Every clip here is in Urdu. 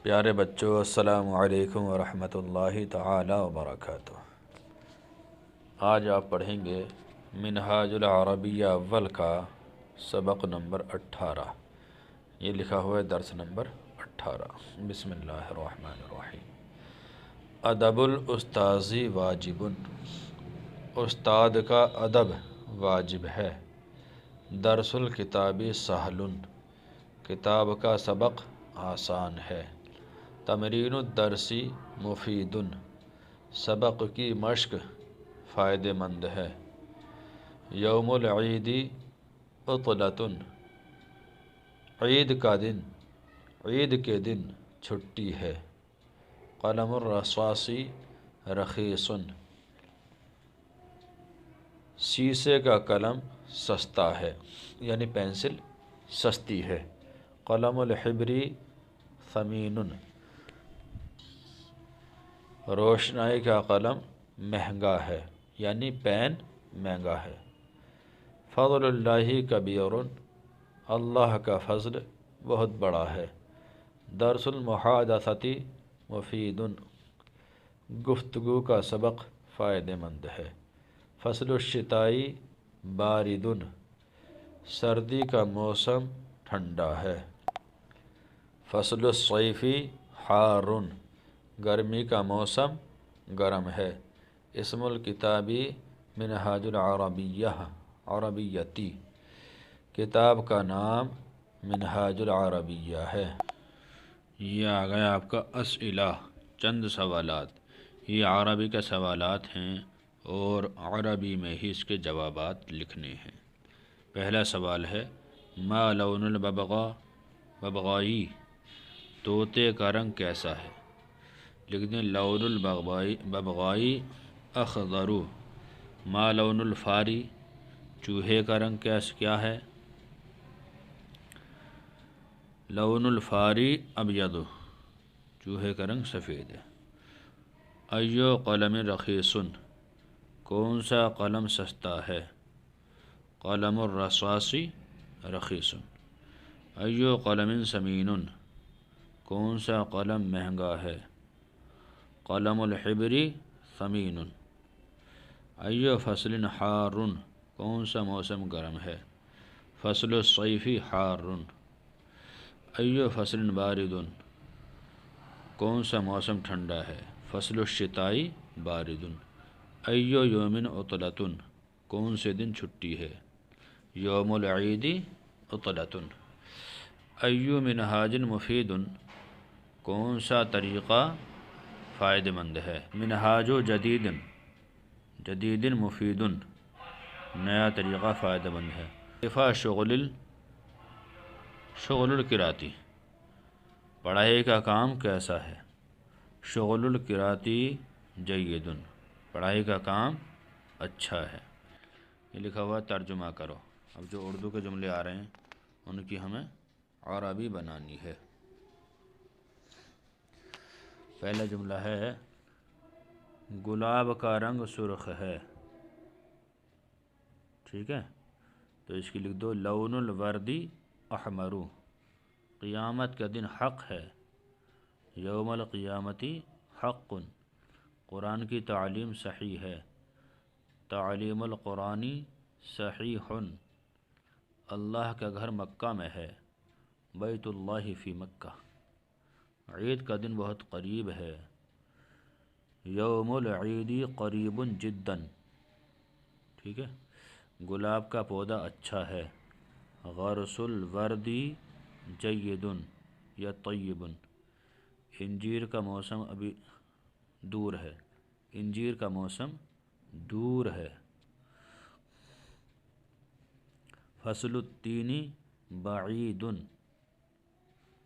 پیارے بچوں، السلام علیکم ورحمۃ اللہ تعالی وبرکاتہ۔ آج آپ پڑھیں گے منہاج العربیہ اول کا سبق نمبر 18۔ یہ لکھا ہوا ہے درس نمبر 18۔ بسم اللہ الرحمن الرحیم۔ ادب الاستاذی واجب، استاد کا ادب واجب ہے۔ درس الکتابی سہل، کتاب کا سبق آسان ہے۔ تمرین الدرسی مفید، سبق کی مشق فائدہ مند ہے۔ یوم العید عطلۃ، عید کے دن چھٹی ہے۔ قلم الرصاص رخیص، سیسے کا قلم سستا ہے، یعنی پینسل سستی ہے۔ قلم الحبر ثمین، روشنائی کا قلم مہنگا ہے، یعنی پین مہنگا ہے۔ فضل اللہ کبیر، اللہ کا فضل بہت بڑا ہے۔ درس المحادثۃ مفید، گفتگو کا سبق فائدہ مند ہے۔ فصل الشتاء بارد، سردی کا موسم ٹھنڈا ہے۔ فصل الصیف حار، گرمی کا موسم گرم ہے۔ اسم الکتابی منہاج العربیہ عربیتی، کتاب کا نام منہاج العربیہ ہے۔ یہ آ گیا آپ کا اسئلہ، چند سوالات۔ یہ عربی کے سوالات ہیں اور عربی میں ہی اس کے جوابات لکھنے ہیں۔ پہلا سوال ہے ما لون الببغاء، ببغائی طوطے کا رنگ کیسا ہے؟ لکھ دیں لون الببغائی اخضر۔ ما لون الفاری، چوہے کا رنگ کیا ہے؟ لون الفاری ابیض، چوہے کا رنگ سفید ہے۔ ایو قلم رخیص، کون سا قلم سستا ہے؟ قلم الرصاص رخیص۔ ایو قلم ثمین، کون سا قلم مہنگا ہے؟ قلم الحبر ثمین۔ ایو فصل حار، کون سا موسم گرم ہے؟ فصل الصیف حار۔ ایو فصل بارد، کون سا موسم ٹھنڈا ہے؟ فصل الشتاء بارد۔ ایو یوم عطلۃ، کون سے دن چھٹی ہے؟ یوم العید عطلۃ۔ ایو منہاج مفید، کون سا طریقہ فائدہ مند ہے؟ منہاج جدید، جدید مفید، نیا طریقہ فائدہ مند ہے۔ کیفا شغل القراءتی، پڑھائی کا کام کیسا ہے؟ شغل القراءتی جید، پڑھائی کا کام اچھا ہے۔ یہ لکھا ہوا ترجمہ کرو۔ اب جو اردو کے جملے آ رہے ہیں ان کی ہمیں عربی بنانی ہے۔ پہلا جملہ ہے گلاب کا رنگ سرخ ہے، ٹھیک ہے؟ تو اس کی لکھ دو لون الورد احمر، قیامت کا دن حق ہے۔ یوم القیامت حق، قرآن کی تعلیم صحیح ہے۔ تعلیم القرآن صحیح، اللہ کا گھر مکہ میں ہے۔ بیت اللہ فی مکہ، عید کا دن بہت قریب ہے۔ یوم العید قریب جدا، ٹھیک ہے؟ گلاب کا پودا اچھا ہے۔ غرس الورد جید یا طیب، انجیر کا موسم ابھی دور ہے، انجیر کا موسم دور ہے۔ فصل التین بعید،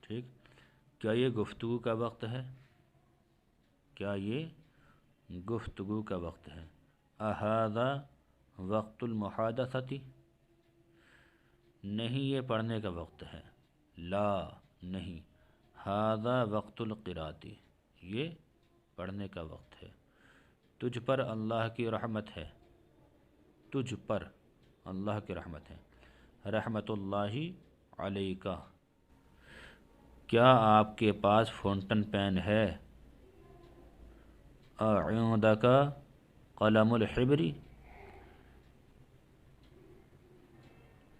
ٹھیک؟ کیا یہ گفتگو کا وقت ہے؟ کیا یہ گفتگو کا وقت ہے؟ اھذا وقت المحادثۃ، نہیں یہ پڑھنے کا وقت ہے۔ لا، نہیں۔ ھذا وقت القراءۃ، یہ پڑھنے کا وقت ہے۔ تجھ پر اللہ کی رحمت ہے، تجھ پر اللہ کی رحمت ہے۔ رحمت اللہ علیکہ، کیا آپ کے پاس فونٹن پین ہے؟ اعندک قلم الحبری؟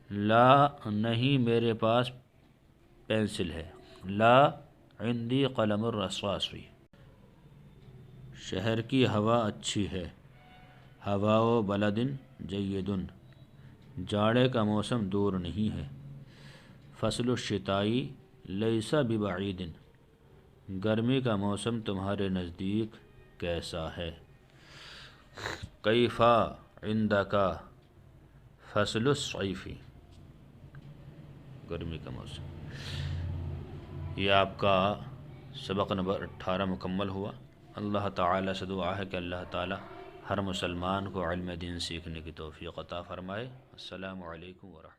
لا، نہیں میرے پاس پینسل ہے. لا عندی قلم الرصاص. شہر کی ہوا اچھی ہے. ہواء بلد جید. جاڑے کا موسم دور نہیں ہے. فصل الشتائی لیس ببعید. گرمی کا موسم تمہارے نزدیک کیسا ہے؟ کیف عندک فصل الصیف. گرمی کا موسم. یہ آپ کا سبق نمبر 18 مکمل ہوا. اللہ تعالیٰ سے دعا ہے کہ اللہ تعالیٰ ہر مسلمان کو علم دین سیکھنے کی توفیق عطا فرمائے. السلام علیکم ورحمۃ اللہ.